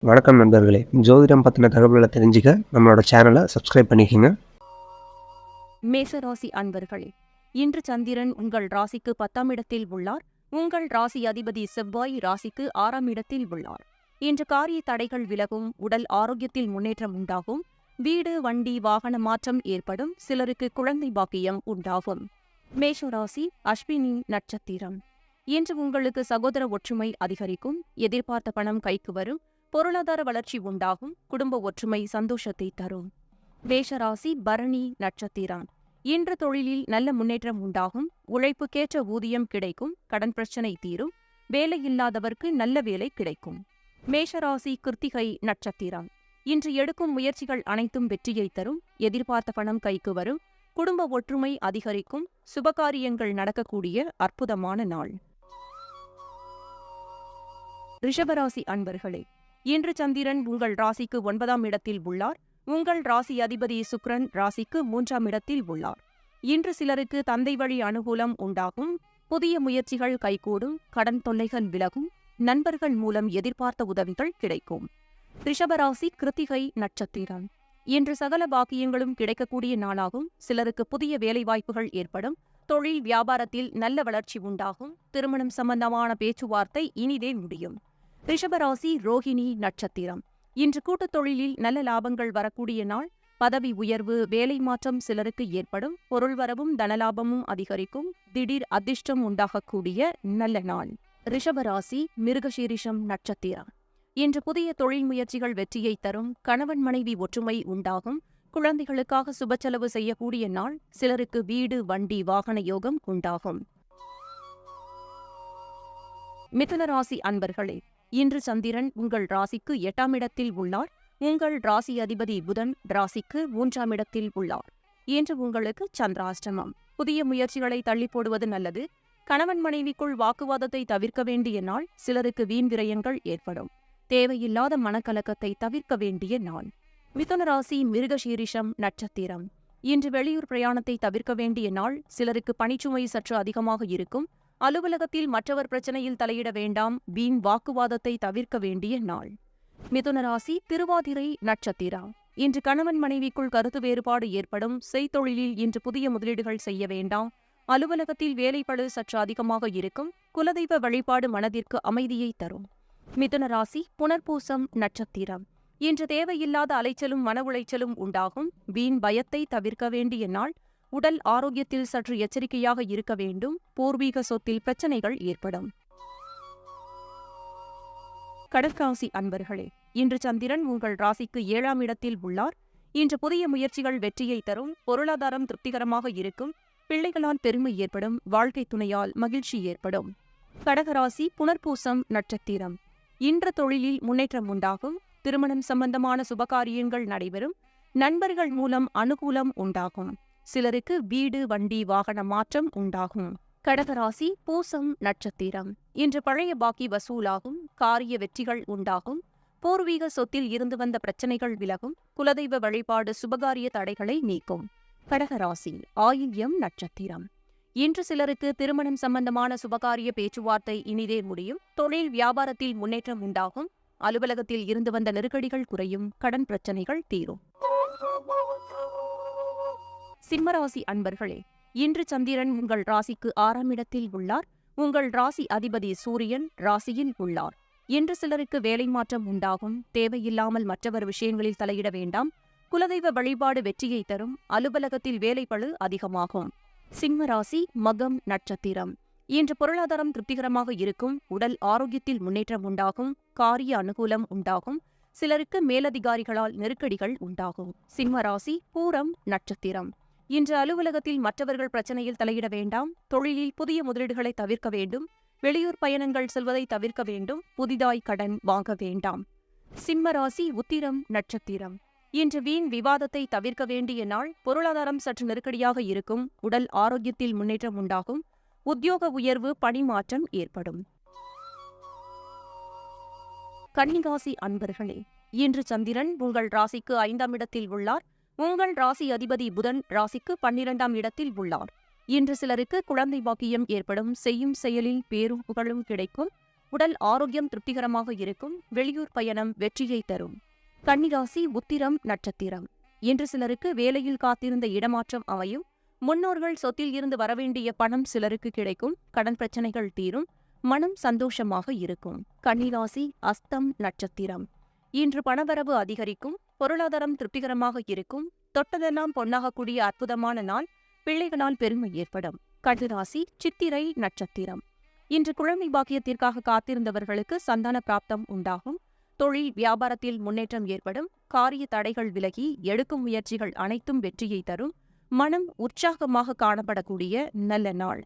வணக்கம் நண்பர்களே. ஜோதிடம் பத்தின தகவல்கள தெரிஞ்சுக்க நம்மளோட சேனல சப்ஸ்கிரைப் பண்ணிக்கங்க. மேசராசி அன்பர்களே, இன்று சந்திரன் உங்கள் ராசிக்கு 10ஆம் இடத்தில் உள்ளார். உங்கள் ராசி அதிபதி செவ்வாய் ராசிக்கு 6ஆம் இடத்தில் உள்ளார். இன்று காரிய தடைகள் விலகும், உடல் ஆரோக்கியத்தில் முன்னேற்றம் உண்டாகும், வீடு, வண்டி, வாகன மாற்றம் ஏற்படும், சிலருக்கு குழந்தை பாக்கியம் உண்டாகும். மேஷராசி அஸ்வினி நட்சத்திரம். இன்று உங்களுக்கு சகோதர ஒற்றுமை அதிகரிக்கும், எதிர்பார்த்த பணம் கைக்கு வரும், பொருளாதார வளர்ச்சி உண்டாகும், குடும்ப ஒற்றுமை சந்தோஷத்தை தரும். மேஷராசி பரணி நட்சத்திரம். இன்று தொழிலில் நல்ல முன்னேற்றம் உண்டாகும், உழைப்புக்கேற்ற ஊதியம் கிடைக்கும், கடன் பிரச்சனை தீரும், வேலையில்லாதவர்க்கு நல்ல வேலை கிடைக்கும். மேஷராசி கிருத்திகை நட்சத்திரம். இன்று எடுக்கும் முயற்சிகள் அனைத்தும் வெற்றியை தரும், எதிர்பார்த்த பணம் கைக்கு வரும், குடும்ப ஒற்றுமை அதிகரிக்கும், சுபகாரியங்கள் நடக்கக்கூடிய அற்புதமான நாள். ரிஷபராசி அன்பர்களே, இன்று சந்திரன் உங்கள் ராசிக்கு 9ஆம் இடத்தில் உள்ளார். உங்கள் ராசி அதிபதி சுக்கிரன் ராசிக்கு 3ஆம் இடத்தில் உள்ளார். இன்று சிலருக்கு தந்தை வழி அனுகூலம் உண்டாகும், புதிய முயற்சிகள் கைகூடும், கடன் தொல்லைகள் விலகும், நண்பர்கள் மூலம் எதிர்பார்த்த உதவிகள் கிடைக்கும். ரிஷபராசி கிருத்திகை நட்சத்திரம். இன்று சகல பாக்கியங்களும் கிடைக்கக்கூடிய நாளாகும், சிலருக்கு புதிய வேலைவாய்ப்புகள் ஏற்படும், தொழில் வியாபாரத்தில் நல்ல வளர்ச்சி உண்டாகும், திருமணம் சம்பந்தமான பேச்சுவார்த்தை இனிதே முடியும். ரிஷபராசி ரோஹிணி நட்சத்திரம். இன்று கூட்டுத் தொழிலில் நல்ல லாபங்கள் வரக்கூடிய நாள், பதவி உயர்வு, வேலை மாற்றம் சிலருக்கு ஏற்படும், பொருள்வரவும் தனலாபமும் அதிகரிக்கும், திடீர் அதிர்ஷ்டம் உண்டாகக்கூடிய நல்ல நாள். ரிஷபராசி மிருகசீரிஷம் நட்சத்திரம். இன்று புதிய தொழில் முயற்சிகள் வெற்றியை தரும், கணவன் மனைவி ஒற்றுமை உண்டாகும், குழந்தைகளுக்காக சுபச்செலவு செய்யக்கூடிய நாள், சிலருக்கு வீடு, வண்டி, வாகன யோகம் உண்டாகும். மிதுனராசி அன்பர்களே, இன்று சந்திரன் உங்கள் ராசிக்கு 8ஆம் இடத்தில் உள்ளார். உங்கள் ராசி அதிபதி புதன் ராசிக்கு 3ஆம் இடத்தில் உள்ளார். இன்று உங்களுக்கு சந்திராஷ்டமம். புதிய முயற்சிகளை தள்ளி போடுவது நல்லது. கணவன் மனைவிக்குள் வாக்குவாதத்தை தவிர்க்க வேண்டிய நாள், சிலருக்கு வீண் விரயங்கள் ஏற்படும், தேவையில்லாத மனக்கலக்கத்தை தவிர்க்க வேண்டிய நாள். மிதுனராசி மிருகசீரிஷம் நட்சத்திரம். இன்று வெளியூர் பிரயாணத்தை தவிர்க்க வேண்டிய நாள், சிலருக்கு பணிச்சுமை சற்று அதிகமாக இருக்கும், அலுவலகத்தில் மற்றவர் பிரச்சனையில் தலையிட வேண்டாம், வீண் வாக்குவாதத்தை தவிர்க்க வேண்டிய நாள். மிதுனராசி திருவாதிரை நட்சத்திரம். இன்று கணவன் மனைவிக்குள் கருத்து வேறுபாடு ஏற்படும், செய்தொழிலில் இன்று புதிய முதலீடுகள் செய்ய வேண்டாம், அலுவலகத்தில் வேலைப்பளு சற்று அதிகமாக இருக்கும், குலதெய்வ வழிபாடு மனதிற்கு அமைதியை தரும். மிதுனராசி புனர்பூசம் நட்சத்திரம். இன்று தேவையில்லாத அலைச்சலும் மன உளைச்சலும் உண்டாகும், வீண் பயத்தை தவிர்க்க வேண்டிய நாள், உடல் ஆரோக்கியத்தில் சற்று எச்சரிக்கையாக இருக்க வேண்டும், பூர்வீக சொத்தில் பிரச்சனைகள் ஏற்படும். கடற்ராசி அன்பர்களே, இன்று சந்திரன் உங்கள் ராசிக்கு 7ஆம் இடத்தில் உள்ளார். இன்று புதிய முயற்சிகள் வெற்றியை தரும், பொருளாதாரம் திருப்திகரமாக இருக்கும், பிள்ளைகளால் பெருமை ஏற்படும், வாழ்க்கை துணையால் மகிழ்ச்சி ஏற்படும். கடகராசி புனர்பூசம் நட்சத்திரம். இன்று தொழிலில் முன்னேற்றம் உண்டாகும், திருமணம் சம்பந்தமான சுபகாரியங்கள் நடைபெறும், நண்பர்கள் மூலம் அனுகூலம் உண்டாகும், சிலருக்கு வீடு, வண்டி, வாகன மாற்றம் உண்டாகும். கடகராசி பூசம் நட்சத்திரம். இன்று பழைய பாக்கி வசூலாகும், காரிய வெற்றிகள் உண்டாகும், பூர்வீக சொத்தில் இருந்து வந்த பிரச்சனைகள் விலகும், குலதெய்வ வழிபாடு சுபகாரிய தடைகளை நீக்கும். கடகராசி ஆயில்யம் நட்சத்திரம். இன்று சிலருக்கு திருமணம் சம்பந்தமான சுபகாரிய பேச்சுவார்த்தை இனிதே முடியும், தொழில் வியாபாரத்தில் முன்னேற்றம் உண்டாகும், அலுவலகத்தில் இருந்து வந்த நெருக்கடிகள் குறையும், கடன் பிரச்சனைகள் தீரும். சிம்மராசி அன்பர்களே, இன்று சந்திரன் உங்கள் ராசிக்கு 6ஆம் இடத்தில் உள்ளார். உங்கள் ராசி அதிபதி சூரியன் ராசியில் உள்ளார். இன்று சிலருக்கு வேலை மாற்றம் உண்டாகும், தேவையில்லாமல் மற்றவர் விஷயங்களில் தலையிட வேண்டாம், குலதெய்வ வழிபாடு வெற்றியை தரும், அலுவலகத்தில் வேலைப்பளு அதிகமாகும். சிம்மராசி மகம் நட்சத்திரம். இன்று பொருளாதாரம் திருப்திகரமாக இருக்கும், உடல் ஆரோக்கியத்தில் முன்னேற்றம் உண்டாகும், காரிய அனுகூலம் உண்டாகும், சிலருக்கு மேலதிகாரிகளால் நெருக்கடிகள் உண்டாகும். சிம்மராசி பூரம் நட்சத்திரம். இன்று அலுவலகத்தில் மற்றவர்கள் பிரச்சனையில் தலையிட வேண்டாம், தொழிலில் புதிய முதலீடுகளை தவிர்க்க வேண்டும், வெளியூர் பயணங்கள் செல்வதை தவிர்க்க வேண்டும், புதிதாய் கடன் வாங்க வேண்டாம். சிம்மராசி உத்திரம் நட்சத்திரம். இன்று வீண் விவாதத்தை தவிர்க்க வேண்டிய நாள், பொருளாதாரம் சற்று நெருக்கடியாக இருக்கும், உடல் ஆரோக்கியத்தில் முன்னேற்றம் உண்டாகும், உத்தியோக உயர்வு, பணிமாற்றம் ஏற்படும். கன்னிராசி அன்பர்களே, இன்று சந்திரன் உங்கள் ராசிக்கு 5ஆம் இடத்தில் உள்ளார். உங்கள் ராசி அதிபதி புதன் ராசிக்கு 12ஆம் இடத்தில் உள்ளார். இன்று சிலருக்கு குழந்தை பாக்கியம் ஏற்படும், செய்யும் செயலில் பேரும் புகழும் கிடைக்கும், உடல் ஆரோக்கியம் திருப்திகரமாக இருக்கும். வெளியூர் பயணம் வெற்றியை தரும். கன்னிராசி உத்திரம் நட்சத்திரம். இன்று சிலருக்கு வேலையில் காத்திருந்த இடமாற்றம் அமையும். முன்னோர்கள் சொத்தில் இருந்து வரவேண்டிய பணம் சிலருக்கு கிடைக்கும். கடன் பிரச்சனைகள் தீரும். மனம் சந்தோஷமாக இருக்கும். கன்னிராசி அஸ்தம் நட்சத்திரம். இன்று பணவரவு அதிகரிக்கும். பொருளாதாரம் திருப்திகரமாக இருக்கும். தொட்டதெல்லாம் பொன்னாகக்கூடிய அற்புதமான நாள். பிள்ளைகளால் பெருமை ஏற்படும். கன்னிராசி சித்திரை நட்சத்திரம். இன்று குழந்தை பாக்கியத்திற்காக காத்திருந்தவர்களுக்கு சந்தான பிராப்தம் உண்டாகும். தொழில் வியாபாரத்தில் முன்னேற்றம் ஏற்படும். காரிய தடைகள் விலகி எடுக்கும் முயற்சிகள் அனைத்தும் வெற்றியை தரும். மனம் உற்சாகமாக காணப்படக்கூடிய நல்ல நாள்.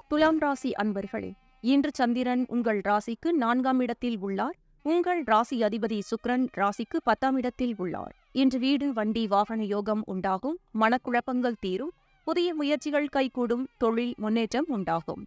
துலாம் ராசி அன்பர்களே, இன்று சந்திரன் உங்கள் ராசிக்கு 4ஆம் இடத்தில் உள்ளார். உங்கள் ராசி அதிபதி சுக்கிரன் ராசிக்கு 10ஆம் இடத்தில் உள்ளார். இன்று வீடு வண்டி வாகன யோகம் உண்டாகும். மனக்குழப்பங்கள் தீரும். புதிய முயற்சிகள் கைகூடும். தொழில் முன்னேற்றம் உண்டாகும்.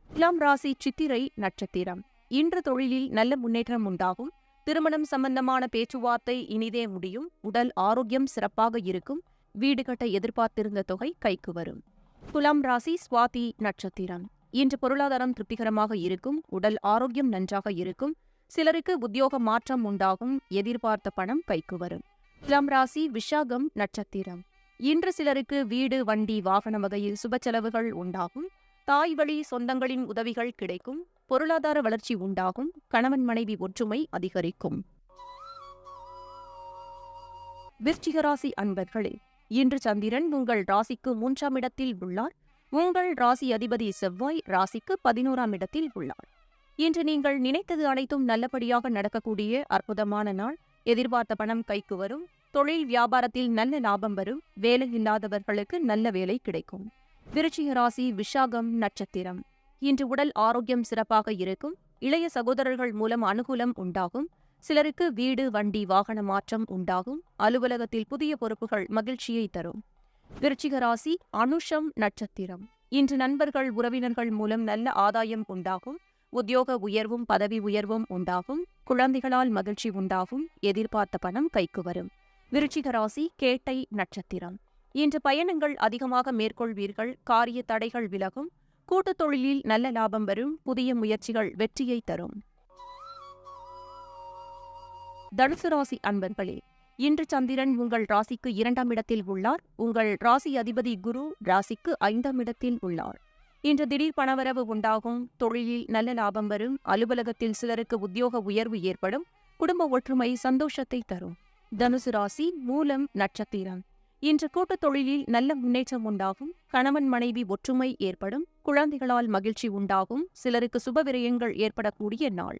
துலாம் ராசி சித்திரை நட்சத்திரம். இன்று தொழிலில் நல்ல முன்னேற்றம் உண்டாகும். திருமணம் சம்பந்தமான பேச்சுவார்த்தை இனிதே முடியும். உடல் ஆரோக்கியம் சிறப்பாக இருக்கும். வீடு கட்ட எதிர்பார்த்திருந்த தொகை கைக்கு வரும். துலாம் ராசி சுவாதி நட்சத்திரம். இன்று பொருளாதாரம் திருப்திகரமாக இருக்கும். உடல் ஆரோக்கியம் நன்றாக இருக்கும். சிலருக்கு உத்தியோக மாற்றம் உண்டாகும். எதிர்பார்த்த பணம் கைக்கு வரும். துலாம் ராசி விஷாகம் நட்சத்திரம். இன்று சிலருக்கு வீடு வண்டி வாகன வகையில் சுப செலவுகள் உண்டாகும். தாய் வழி சொந்தங்களின் உதவிகள் கிடைக்கும். பொருளாதார வளர்ச்சி உண்டாகும். கணவன் மனைவி ஒற்றுமை அதிகரிக்கும். விருச்சிக ராசி அன்பர்களே, இன்று சந்திரன் உங்கள் ராசிக்கு 3ஆம் இடத்தில் உள்ளார். உங்கள் ராசி அதிபதி செவ்வாய் ராசிக்கு 11ஆம் இடத்தில் உள்ளார். இன்று நீங்கள் நினைத்தது அனைத்தும் நல்லபடியாக நடக்கக்கூடிய அற்புதமான நாள். எதிர்பார்த்த பணம் கைக்கு வரும். தொழில் வியாபாரத்தில் நல்ல லாபம் வரும். வேலை இல்லாதவர்களுக்கு நல்ல வேலை கிடைக்கும். விருச்சிக ராசி விஷாகம் நட்சத்திரம். இன்று உடல் ஆரோக்கியம் சிறப்பாக இருக்கும். இளைய சகோதரர்கள் மூலம் அனுகூலம் உண்டாகும். சிலருக்கு வீடு வண்டி வாகன மாற்றம் உண்டாகும். அலுவலகத்தில் புதிய பொறுப்புகள் மகிழ்ச்சியை தரும். விருச்சிக ராசி அனுஷம் நட்சத்திரம். இன்று நண்பர்கள் உறவினர்கள் மூலம் நல்ல ஆதாயம் உண்டாகும். உத்தியோக உயர்வும் பதவி உயர்வும் உண்டாகும். குழந்தைகளால் மகிழ்ச்சி உண்டாகும். எதிர்பார்த்த பணம் கைக்கு வரும். விருச்சிக ராசி கேட்டை நட்சத்திரம். இன்று பயணங்கள் அதிகமாக மேற்கொள்வீர்கள். காரிய தடைகள் விலகும். கூட்டுத் தொழிலில் நல்ல லாபம் வரும். புதிய முயற்சிகள் வெற்றியை தரும். தனுசு ராசி அன்பர்களே, இன்று சந்திரன் உங்கள் ராசிக்கு 2ஆம் இடத்தில் உள்ளார். உங்கள் ராசி அதிபதி குரு ராசிக்கு 5ஆம் இடத்தில் உள்ளார். இன்று திடீர் பணவரவு உண்டாகும். தொழிலில் நல்ல லாபம் வரும். அலுவலகத்தில் சிலருக்கு உத்தியோக உயர்வு ஏற்படும். குடும்ப ஒற்றுமை சந்தோஷத்தை தரும். தனுசு ராசி மூலம் நட்சத்திரம். இன்று கூட்டுத் தொழிலில் நல்ல முன்னேற்றம் உண்டாகும். கணவன் மனைவி ஒற்றுமை ஏற்படும். குழந்தைகளால் மகிழ்ச்சி உண்டாகும். சிலருக்கு சுப விரயங்கள் ஏற்படக்கூடிய நாள்.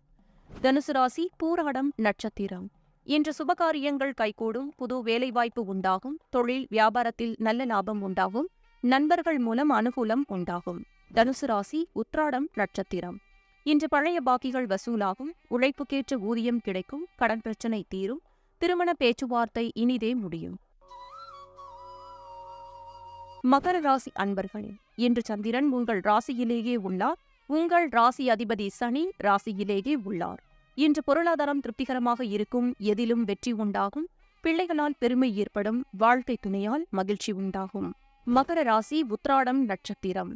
தனுசு ராசி பூராடம் நட்சத்திரம். இன்று சுபகாரியங்கள் கைகூடும். புது வேலைவாய்ப்பு உண்டாகும். தொழில் வியாபாரத்தில் நல்ல லாபம் உண்டாகும். நண்பர்கள் மூலம் அனுகூலம் உண்டாகும். தனுசு ராசி உத்ராடம் நட்சத்திரம். இன்று பழைய பாக்கிகள் வசூலாகும். உழைப்புக்கேற்ற ஊதியம் கிடைக்கும். கடன் பிரச்சினை தீரும். திருமண பேச்சுவார்த்தை இனிதே முடியும். மகர ராசி அன்பர்களே, இன்று சந்திரன் உங்கள் ராசியிலேயே உள்ளார். உங்கள் ராசி அதிபதி சனி ராசியிலேயே உள்ளார். இன்று பொருளாதாரம் திருப்திகரமாக இருக்கும். எதிலும் வெற்றி உண்டாகும். பிள்ளைகளால் பெருமை ஏற்படும். வாழ்க்கை துணையால் மகிழ்ச்சி உண்டாகும். மகர ராசி உத்ராடம் நட்சத்திரம்.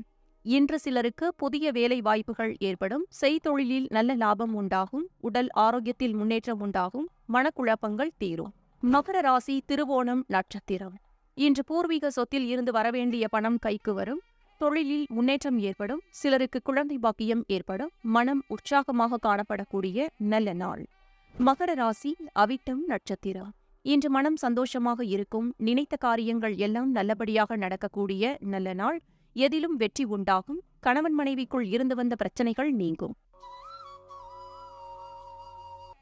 இன்று சிலருக்கு புதிய வேலை வாய்ப்புகள் ஏற்படும். செய்தொழிலில் நல்ல லாபம் உண்டாகும். உடல் ஆரோக்கியத்தில் முன்னேற்றம் உண்டாகும். மனக்குழப்பங்கள் தீரும். மகர ராசி திருவோணம் நட்சத்திரம். இன்று பூர்வீக சொத்தில் இருந்து வரவேண்டிய பணம் கைக்கு வரும். தொழிலில் முன்னேற்றம் ஏற்படும். சிலருக்கு குழந்தை பாக்கியம் ஏற்படும். மனம் உற்சாகமாக காணப்படக்கூடிய நல்ல நாள். மகர ராசி அவிட்டம் நட்சத்திரம். இன்று மனம் சந்தோஷமாக இருக்கும். நினைத்த காரியங்கள் எல்லாம் நல்லபடியாக நடக்கக்கூடிய நல்ல நாள். எதிலும் வெற்றி உண்டாகும். கணவன் மனைவிக்குள் இருந்து வந்த பிரச்சனைகள் நீங்கும்.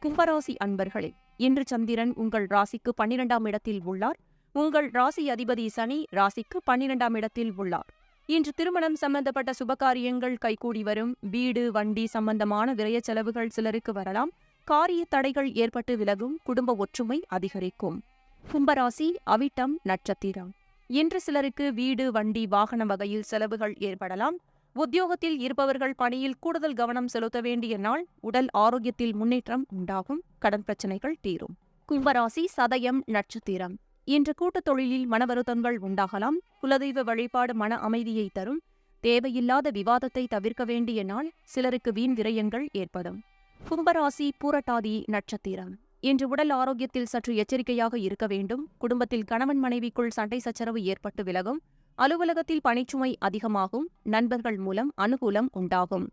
கும்பராசி அன்பர்களே, இன்று சந்திரன் உங்கள் ராசிக்கு 12ஆம் இடத்தில் உள்ளார். உங்கள் ராசி அதிபதி சனி ராசிக்கு 12ஆம் இடத்தில் உள்ளார். இன்று திருமணம் சம்பந்தப்பட்ட சுபகாரியங்கள் கைகூடி வரும். வீடு வண்டி சம்பந்தமான விரய செலவுகள் சிலருக்கு வரலாம். காரிய தடைகள் ஏற்பட்டு விலகும். குடும்ப ஒற்றுமை அதிகரிக்கும். கும்பராசி அவிட்டம் நட்சத்திரம். இன்று சிலருக்கு வீடு வண்டி வாகன வகையில் செலவுகள் ஏற்படலாம். உத்தியோகத்தில் இருப்பவர்கள் பணியில் கூடுதல் கவனம் செலுத்த வேண்டிய நாள். உடல் ஆரோக்கியத்தில் முன்னேற்றம் உண்டாகும். கடன் பிரச்சனைகள் தீரும். கும்பராசி சதயம் நட்சத்திரம். இன்று கூட்டுத் தொழிலில் மன வருத்தங்கள் உண்டாகலாம். குலதெய்வ வழிபாடு மன அமைதியை தரும். தேவையில்லாத விவாதத்தை தவிர்க்க வேண்டிய நாள். சிலருக்கு வீண் விரயங்கள் ஏற்படும். கும்பராசி பூரட்டாதி நட்சத்திரம். இன்று உடல் ஆரோக்கியத்தில் சற்று எச்சரிக்கையாக இருக்க வேண்டும். குடும்பத்தில் கணவன் மனைவிக்குள் சண்டை சச்சரவு ஏற்பட்டு விலகும். அலுவலகத்தில் பணிச்சுமை அதிகமாகும். நண்பர்கள் மூலம் அனுகூலம் உண்டாகும்.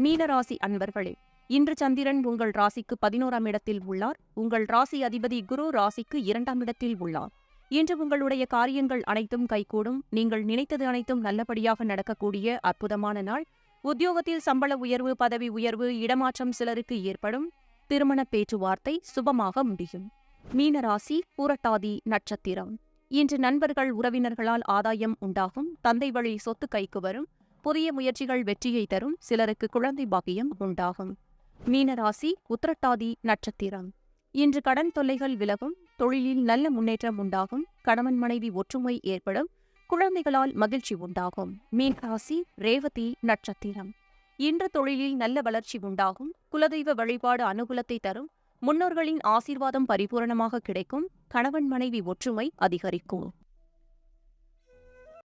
மீனராசி அன்பர்களே, இன்று சந்திரன் உங்கள் ராசிக்கு 11ஆம் இடத்தில் உள்ளார். உங்கள் ராசி அதிபதி குரு ராசிக்கு 2ஆம் இடத்தில் உள்ளார். இன்று உங்களுடைய காரியங்கள் அனைத்தும் கைகூடும். நீங்கள் நினைத்தது அனைத்தும் நல்லபடியாக நடக்கக்கூடிய அற்புதமான நாள். உத்தியோகத்தில் சம்பள உயர்வு, பதவி உயர்வு, இடமாற்றம் சிலருக்கு ஏற்படும். திருமண பேச்சுவார்த்தை சுபமாக முடியும். மீனராசி பூரட்டாதி நட்சத்திரம். இன்று நண்பர்கள் உறவினர்களால் ஆதாயம் உண்டாகும். தந்தை வழி சொத்து கைக்கு வரும். புதிய முயற்சிகள் வெற்றியை தரும். சிலருக்கு குழந்தை பாக்கியம் உண்டாகும். மீனராசி உத்திரட்டாதி நட்சத்திரம். இன்று கடன் தொல்லைகள் விலகும். தொழிலில் நல்ல முன்னேற்றம் உண்டாகும். கணவன் மனைவி ஒற்றுமை ஏற்படும். குழந்தைகளால் மகிழ்ச்சி உண்டாகும். மீனராசி ரேவதி நட்சத்திரம். இன்று தொழிலில் நல்ல வளர்ச்சி உண்டாகும். குலதெய்வ வழிபாடு அனுகூலத்தை தரும். முன்னோர்களின் ஆசீர்வாதம் பரிபூரணமாக கிடைக்கும். கணவன் மனைவி ஒற்றுமை அதிகரிக்கும்.